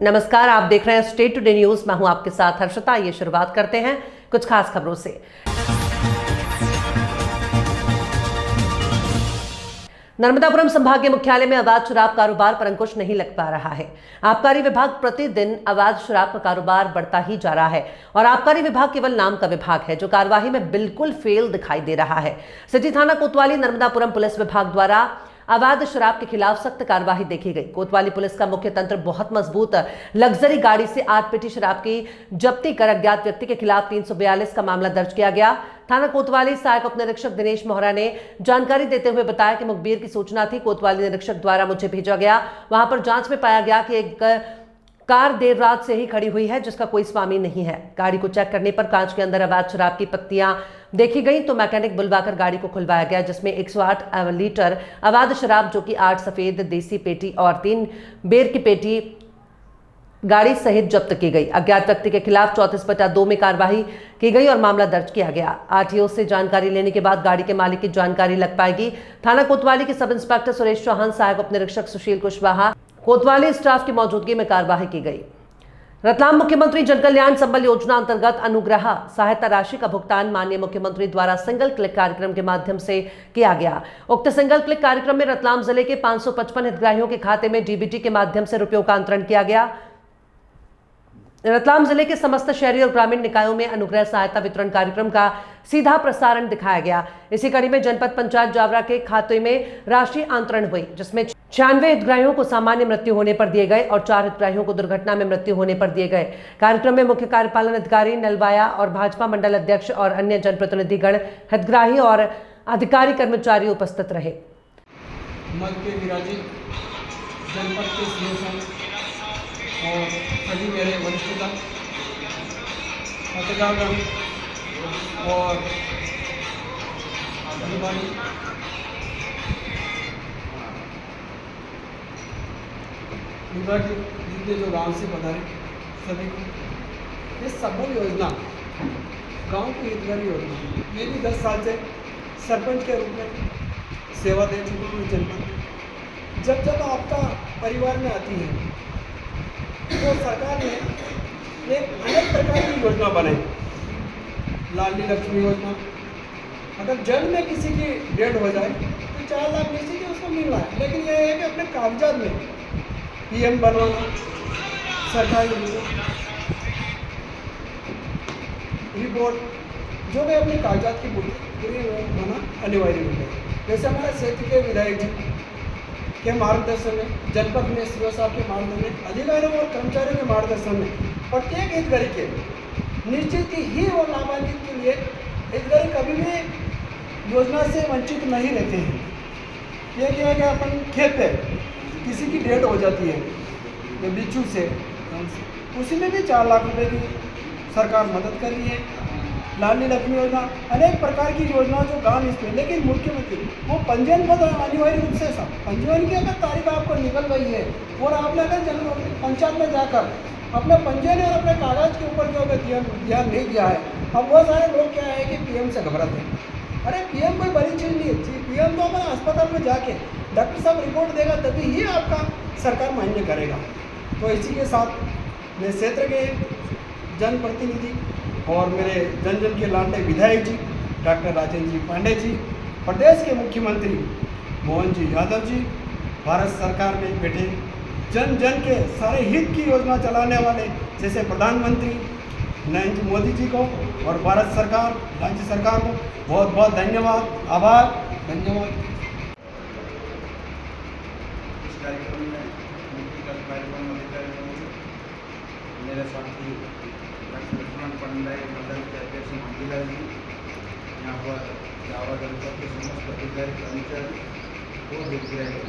नमस्कार, आप देख रहे हैं स्टेट टुडे न्यूज। मैं हूं आपके साथ हर्षिता। ये शुरुआत करते हैं कुछ खास खबरों से। नर्मदापुरम संभागीय मुख्यालय में अवैध शराब कारोबार पर अंकुश नहीं लग पा रहा है। आबकारी विभाग प्रतिदिन अवैध शराब का कारोबार बढ़ता ही जा रहा है और आबकारी विभाग केवल नाम का विभाग है जो कार्यवाही में बिल्कुल फेल दिखाई दे रहा है। सिटी थाना कोतवाली नर्मदापुरम पुलिस विभाग द्वारा अवैध शराब के खिलाफ सख्त कार्यवाही देखी गई। कोतवाली पुलिस का मुख्य तंत्र बहुत मजबूत। लग्जरी गाड़ी से 8 पेटी शराब की जब्ती कर अज्ञात व्यक्ति के खिलाफ 342 का मामला दर्ज किया गया। थाना कोतवाली सहायक उप निरीक्षक दिनेश मोहरा ने जानकारी देते हुए बताया कि मुखबिर की सूचना थी। कोतवाली निरीक्षक द्वारा मुझे भेजा गया। वहां पर जांच में पाया गया कि एक कार देर रात से ही खड़ी हुई है जिसका कोई स्वामी नहीं है। गाड़ी को चेक करने पर कांच के अंदर अवैध शराब की पत्तियां देखी गई तो मैकेनिक बुलवाकर गाड़ी को खुलवाया गया, जिसमें 108 लीटर अवैध शराब जो कि 8 सफेद देसी पेटी और 3 बेर की पेटी गाड़ी सहित जब्त की गई। अज्ञात व्यक्ति के खिलाफ 34/2 में कार्रवाई की गई और मामला दर्ज किया गया। आरटीओ से जानकारी लेने के बाद गाड़ी के मालिक की जानकारी लग पाएगी। थाना कोतवाली के सब इंस्पेक्टर सुरेश चौहान, सहायक उप निरीक्षक सुशील कुशवाहा, कोतवाली स्टाफ की मौजूदगी में कार्यवाही की गई। रतलाम मुख्यमंत्री जन कल्याण संबल योजना अंतर्गत अनुग्रह सहायता राशि का भुगतान माननीय मुख्यमंत्री द्वारा सिंगल क्लिक कार्यक्रम के माध्यम से किया गया। उक्त सिंगल क्लिक कार्यक्रम में रतलाम जिले के 555 हितग्राहियों के खाते में डीबीटी के माध्यम से रुपयों का अंतरण किया गया। रतलाम जिले के समस्त शहरी और ग्रामीण निकायों में अनुग्रह सहायता वितरण कार्यक्रम का सीधा प्रसारण दिखाया गया। इसी कड़ी में जनपद पंचायत जावरा के खाते में राशि अंतरण हुई, जिसमें 96 हितग्राहियों को सामान्य मृत्यु होने पर दिए गए और 4 हितग्राहियों को दुर्घटना में मृत्यु होने पर दिए गए। कार्यक्रम में मुख्य कार्यपालन अधिकारी नलवाया और भाजपा मंडल अध्यक्ष और अन्य जनप्रतिनिधिगण, हितग्राही और अधिकारी कर्मचारी उपस्थित रहे। मध्य विराजित जनपद के सीएम और सभी मेरे वरिष्ठगण, पत्रकारगण और विभाग जितने जो गांव से पधारे सभी को ये सबल योजना गांव की हितकारी योजना। मैं भी 10 साल से सरपंच के रूप में सेवा दे चुकी हूँ जनपद। जब जब आपका परिवार में आती है तो सरकार ने एक अनेक प्रकार की योजना बनाई। लाडली लक्ष्मी योजना, अगर जन्म में किसी की डेथ हो जाए तो 4 लाख निश्चित ही उसको मिल रहा है, लेकिन यह है कि अपने कागजात में पीएम बनवाना सरकारी रिपोर्ट जो भी अपने कागजात की पूरी होना अनिवार्य हो गया। जैसे हमारे क्षेत्र के विधायक जी के मार्गदर्शन में, जनपद में सीओ साहब के मार्गदर्शन में, अधिकारियों और कर्मचारियों के मार्गदर्शन में प्रत्येक हितग्राही के निश्चित ही वो लाभान्वित के लिए हितग्राही कभी भी योजना से वंचित नहीं रहते हैं। ये क्या है कि अपन खेत पे किसी की डेथ हो जाती है तो बिच्छू से, उसी में भी 4 लाख रुपए की सरकार मदद कर रही है। लाडली लक्ष्मी योजना, अनेक प्रकार की योजना जो गांव इसमें, लेकिन मुख्यमंत्री वो पंजीयन पद अनिवार्य रूप से सब पंजीयन की अगर तारीख आपको निकल गई है और आपने अगर पंचायत में जाकर अपने पंजीयन और अपने कागज के ऊपर जो अगर ध्यान नहीं दिया है, अब बहुत सारे लोग क्या है कि पीएम से घबराते हैं। अरे पीएम कोई बड़ी चीज़ नहीं है। पीएम तो अपने अस्पताल में जाके डॉक्टर साहब रिपोर्ट देगा तभी ही आपका सरकार मान्य करेगा। तो इसी के साथ मेरे क्षेत्र के जनप्रतिनिधि और मेरे जन जन के लाडले विधायक जी डॉक्टर राजेंद्र जी पांडे जी, प्रदेश के मुख्यमंत्री मोहन जी यादव जी, भारत सरकार में बैठे जन जन के सारे हित की योजना चलाने वाले जैसे प्रधानमंत्री नरेंद्र मोदी जी को और भारत सरकार, राज्य सरकार को बहुत बहुत धन्यवाद, आभार, धन्यवाद। इस कार्यक्रम में कार्यक्रम मेरे साथी लक्ष्मण पंडे मंडल के अध्यक्ष मंजिला जी, यहाँ पर जावा जनपद के समस्त अधिकारी कर्मचारी और हितग्राही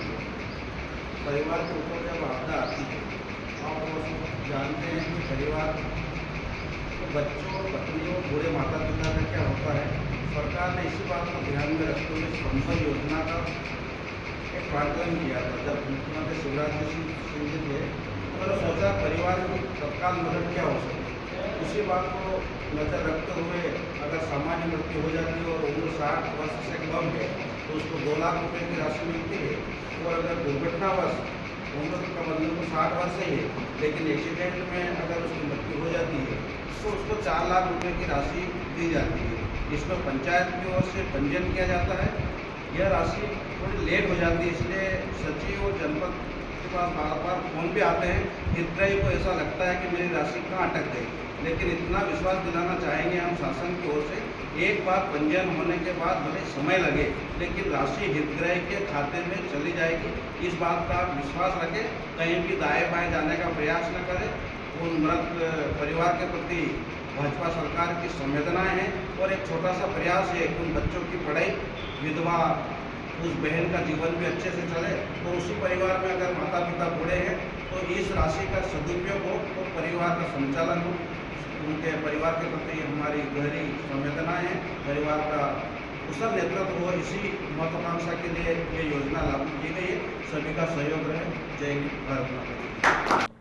परिवार के ऊपर जब आपदा आती है आप वो जानते हैं कि परिवार बच्चों, पत्नियों, बूढ़े माता पिता का क्या होता है। सरकार ने इसी बात को ध्यान में रखते हुए संबल योजना का एक प्रावधान किया था। जब मुख्यमंत्री शिवराज सिंह जी थे तो सोचा परिवार को तत्काल मदद क्या हो सकती। उसी बात को नजर रखते हुए अगर सामान्य मृत्यु हो जाती है और उम्र 60 वर्ष से कम है तो उसको 2 लाख रुपये की राशि मिलती है। और अगर दुर्घटनावश उम्र का मतलब तो 60 वर्ष ही है, लेकिन एक्सीडेंट में अगर उसकी मृत्यु हो जाती है तो उसको 4 लाख रुपए की राशि दी जाती है। इसमें पंचायत की ओर से पंजीयन किया जाता है। यह राशि थोड़ी लेट हो जाती है, इसलिए सचिव और जनपद के पास बार फोन भी आते हैं। हितग्राही को ऐसा लगता है कि मेरी राशि कहाँ अटक गई, लेकिन इतना विश्वास दिलाना चाहेंगे हम शासन की ओर से, एक बार पंजीयन होने के बाद भले समय लगे लेकिन राशि हितग्राही के खाते में चली जाएगी। इस बात का आप विश्वास रखें, कहीं भी दाएं बाएं जाने का प्रयास न करें। उन मृत परिवार के प्रति भाजपा सरकार की संवेदनाएं हैं और एक छोटा सा प्रयास है कि उन बच्चों की पढ़ाई, विधवा उस बहन का जीवन भी अच्छे से चले। तो उसी परिवार में अगर माता पिता बूढ़े हैं तो इस राशि का सदुपयोग हो तो परिवार का संचालन हो। उनके परिवार के प्रति हमारी गहरी संवेदनाएं हैं, परिवार का कुशल नेतृत्व हो, इसी महत्वाकांक्षा के लिए ये योजना लागू की गई है। सभी का सहयोग रहे। जय हिंद, भारत माता की।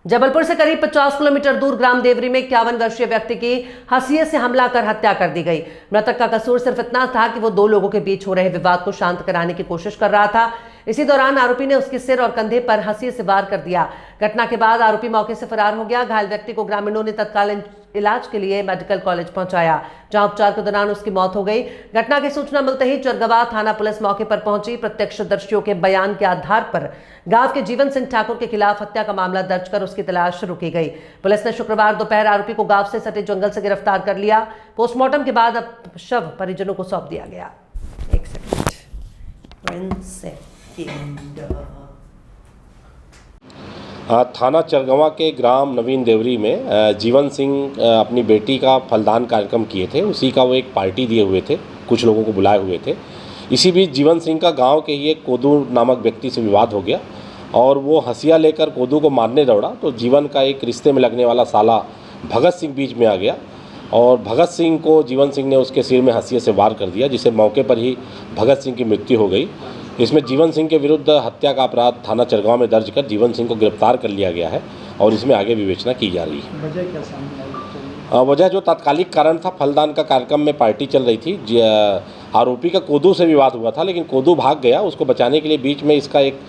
जबलपुर से करीब 50 किलोमीटर दूर ग्राम देवरी में 51 वर्षीय व्यक्ति की हंसिये से हमला कर हत्या कर दी गई। मृतक का कसूर सिर्फ इतना था कि वो 2 लोगों के बीच हो रहे विवाद को शांत कराने की कोशिश कर रहा था। इसी दौरान आरोपी ने उसके सिर और कंधे पर हंसिये से वार कर दिया। घटना के बाद आरोपी मौके से फरार हो गया। घायल व्यक्ति को ग्रामीणों ने तत्काल इलाज के लिए मेडिकल कॉलेज पहुंचाया, जहां उपचार के दौरान उसकी मौत हो गई। घटना की सूचना मिलते ही चरगवा थाना पुलिस मौके पर पहुंची। प्रत्यक्षदर्शियों के बयान के आधार पर गांव के जीवन सिंह ठाकुर के खिलाफ हत्या का मामला दर्ज कर उसकी तलाश शुरू की गई। पुलिस ने शुक्रवार दोपहर आरोपी को गांव से सटे जंगल से गिरफ्तार कर लिया। पोस्टमार्टम के बाद अब शव परिजनों को सौंप दिया गया। एक थाना चरगवा के ग्राम नवीन देवरी में जीवन सिंह अपनी बेटी का फलदान कार्यक्रम किए थे। उसी का वो एक पार्टी दिए हुए थे, कुछ लोगों को बुलाए हुए थे। इसी बीच जीवन सिंह का गांव के ही एक कोदू नामक व्यक्ति से विवाद हो गया और वो हंसिया लेकर कोदू को मारने दौड़ा तो जीवन का एक रिश्ते में लगने वाला साला भगत सिंह बीच में आ गया और भगत सिंह को जीवन सिंह ने उसके सिर में हंसिये से वार कर दिया, जिससे मौके पर ही भगत सिंह की मृत्यु हो गई। इसमें जीवन सिंह के विरुद्ध हत्या का अपराध थाना चरगवा में दर्ज कर जीवन सिंह को गिरफ्तार कर लिया गया है और इसमें आगे विवेचना की जा रही है। वजह क्या सामने आई? वजह जो तात्कालिक कारण था, फलदान का कार्यक्रम में पार्टी चल रही थी। आरोपी का कोदू से विवाद हुआ था, लेकिन कोदू भाग गया। उसको बचाने के लिए बीच में इसका एक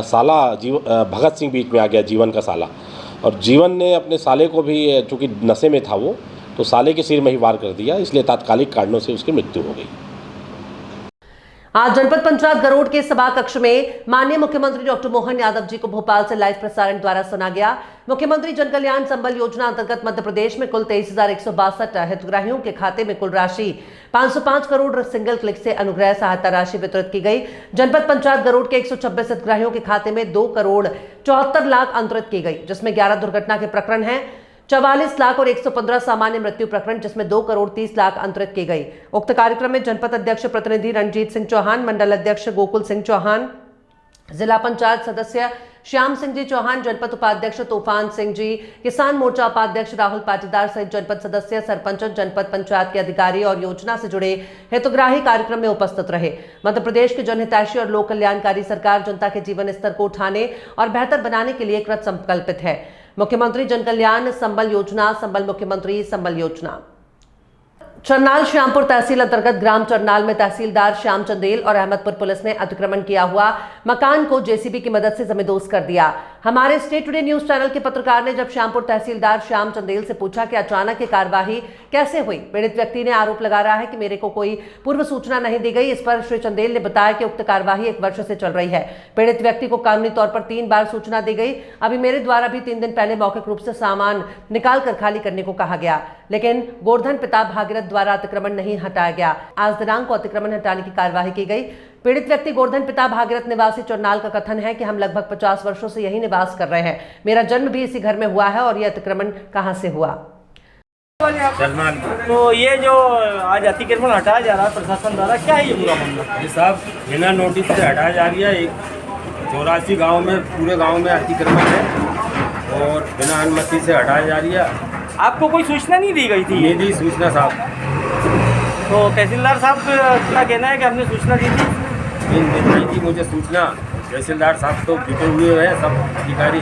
साला भगत सिंह बीच में आ गया, जीवन का साला। और जीवन ने अपने साले को भी, चूँकि नशे में था वो, तो साले के सिर में ही वार कर दिया, इसलिए तात्कालिक कारणों से उसकी मृत्यु हो गई। आज जनपद पंचायत गरोड़ के सभा कक्ष में माननीय मुख्यमंत्री डॉक्टर मोहन यादव जी को भोपाल से लाइव प्रसारण द्वारा सुना गया। मुख्यमंत्री जन कल्याण संबल योजना अंतर्गत मध्य प्रदेश में कुल 23,162 हितग्राहियों के खाते में कुल राशि 505 करोड़ सिंगल क्लिक से अनुग्रह सहायता राशि वितरित की गई। जनपद पंचायत गरोड़ के 126 हितग्राहियों के खाते में 2 करोड़ 74 लाख अंतरित की गई, जिसमें 11 दुर्घटना के प्रकरण हैं, 44 लाख और 115 सामान्य मृत्यु प्रकरण, जिसमें 2 करोड़ 30 लाख अंतरित की गई। उक्त कार्यक्रम में जनपद अध्यक्ष प्रतिनिधि रणजीत सिंह चौहान, मंडल अध्यक्ष गोकुल सिंह चौहान, जिला पंचायत सदस्य श्याम सिंह जी चौहान, जनपद उपाध्यक्ष तूफान सिंह जी, किसान मोर्चा उपाध्यक्ष राहुल पाटीदार सहित जनपद सदस्य, सरपंच, जनपद पंचायत के अधिकारी और योजना से जुड़े हितग्राही कार्यक्रम में उपस्थित रहे। मध्य प्रदेश की जनहितैषी और लोक कल्याणकारी सरकार जनता के जीवन स्तर को उठाने और बेहतर बनाने के लिए कृत संकल्पित है। मुख्यमंत्री जन कल्याण संबल योजना, संबल मुख्यमंत्री संबल योजना। चरनाल श्यामपुर तहसील अंतर्गत ग्राम चरनाल में तहसीलदार श्याम चंदेल और अहमदपुर पुलिस ने अतिक्रमण किया हुआ मकान को जेसीबी की मदद से जमींदोज कर दिया। हमारे स्टेट टुडे न्यूज चैनल के पत्रकार ने जब श्यामपुर तहसीलदार श्याम चंदेल से पूछा कि अचानक ये कार्यवाही कैसे हुई, पीड़ित व्यक्ति ने आरोप लगा रहा है कि मेरे को कोई पूर्व सूचना नहीं दी गई। इस पर श्री चंदेल ने बताया कि उक्त कार्यवाही 1 वर्ष से चल रही है। पीड़ित व्यक्ति को कानूनी तौर पर 3 बार सूचना दी गई। अभी मेरे द्वारा भी 3 दिन पहले मौखिक रूप से सामान निकाल कर खाली करने को कहा गया, लेकिन गोवर्धन पिता भागीरथ द्वारा अतिक्रमण नहीं हटाया गया। आज दिनांक को अतिक्रमण हटाने की कार्यवाही की गई। पीड़ित व्यक्ति गोवर्धन पिता भागीरथ निवासी चरनाल का कथन है कि हम लगभग 50 वर्षों से यही निवास कर रहे हैं। मेरा जन्म भी इसी घर में हुआ है और यह अतिक्रमण कहां से हुआ। तो ये जो आज अतिक्रमण हटाया जा रहा है प्रशासन द्वारा, क्या है ये पूरा मामला? ये साहब बिना नोटिस से हटाया जा रही है। 84 गाँव में, पूरे गाँव में अतिक्रमण है और बिना अनुमति से हटाया जा रही है। आपको कोई सूचना नहीं दी गई थी? ये दी सूचना साहब। तो तहसीलदार साहब का कहना है कि हमने सूचना दी थी। नहीं थी मुझे सूचना। तहसीलदार साहब तो बिके हुए हैं सब अधिकारी।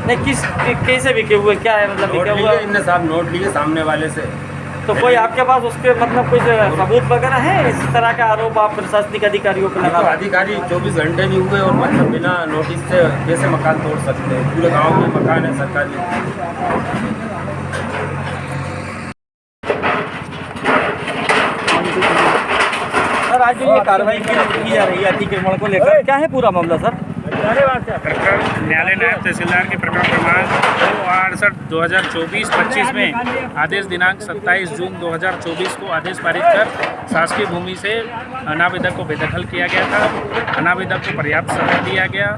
नहीं, किस कैसे बिके हुए, क्या है मतलब बिके हुआ? इनने साहब नोट लिए सामने वाले से। तो कोई आपके पास उसके मतलब कुछ सबूत वगैरह है इस तरह के आरोप आप प्रशासनिक अधिकारियों पर लगा तो रहे हैं? अधिकारी 24 घंटे नहीं हुए और मतलब बिना नोटिस से कैसे मकान तोड़ सकते हैं? पूरे गांव में मकान है सरकारी। सर आज जो ये कार्रवाई की जा रही है अतिक्रमण को लेकर, क्या है पूरा मामला सर? प्रकरण न्यायालय नायब तहसीलदार के प्रकरण क्रमांक 268/2024-25 में आदेश दिनांक 27 जून 2024 को आदेश पारित कर शासकीय भूमि से अनावेदक को बेदखल किया गया था। अनावेदक को पर्याप्त समय दिया गया,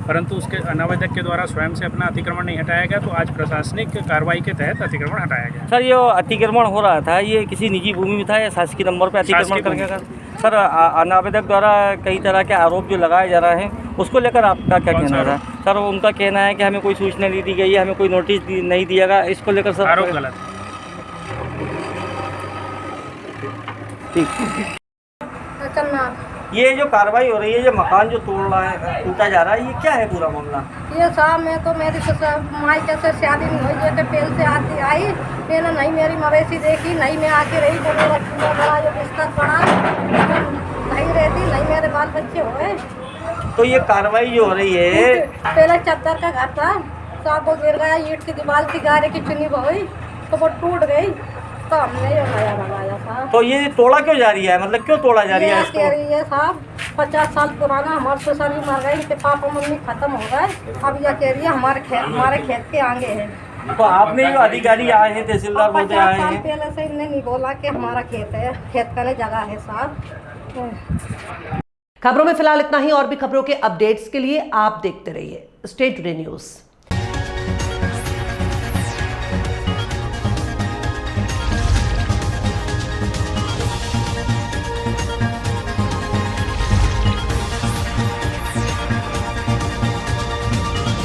परंतु उसके अनावेदक के द्वारा स्वयं से अपना अतिक्रमण नहीं हटाया गया, तो आज प्रशासनिक कार्रवाई के तहत अतिक्रमण हटाया गया। सर ये अतिक्रमण हो रहा था, ये किसी निजी भूमि में था या शासकीय नंबर पर अतिक्रमण शासकीय करके था? सर अनावेदक द्वारा कई तरह के आरोप जो लगाए जा रहे हैं उसको लेकर आपका क्या कौन सा कहना था? सर उनका कहना है कि हमें कोई सूचना नहीं दी गई है, हमें कोई नोटिस नहीं दिया गया, इसको लेकर सर आरोप गलत। ठीक। ये जो कार्रवाई हो रही है, ये मकान जो टूटा जा रहा है, ये क्या है पूरा मामला? ये साहब मैं तो मेरी माई कैसे शादी नहीं हुई, ये पेल से आती आई, मैंने नहीं मेरी मवेशी देखी, नहीं मैं आके रही, तो मेरा चूल्हा बड़ा जो बिस्तर पड़ा नहीं रहती, नहीं मेरे बाल बच्चे हुए। तो ये कार्रवाई जो हो रही है, पहले चद्दर का घर था, साहब वो गिर गया, ईंट की दीवार थी, गारे की चुनी हुई तो वो टूट गई, तो हमने ये नया लगाया था। तो ये तोड़ा क्यों जा रही है, मतलब क्यों तोड़ा जा रही है ये इसको? कह रही है साहब 50 साल पुराना, हमारे ससुर भी मर गए, इनके पापा मम्मी खत्म हो गए, अब यह कह रही है हमारे खेत के आगे है। तो आपने जो अधिकारी आए हैं, तहसीलदार बोलते 50 आए साल हैं, पहले से इनने नहीं बोला कि हमारा खेत है, खेत का जगह है साहब। खबरों में फिलहाल इतना ही। और भी खबरों के अपडेट्स के लिए आप देखते रहिए स्टे टुडे न्यूज़।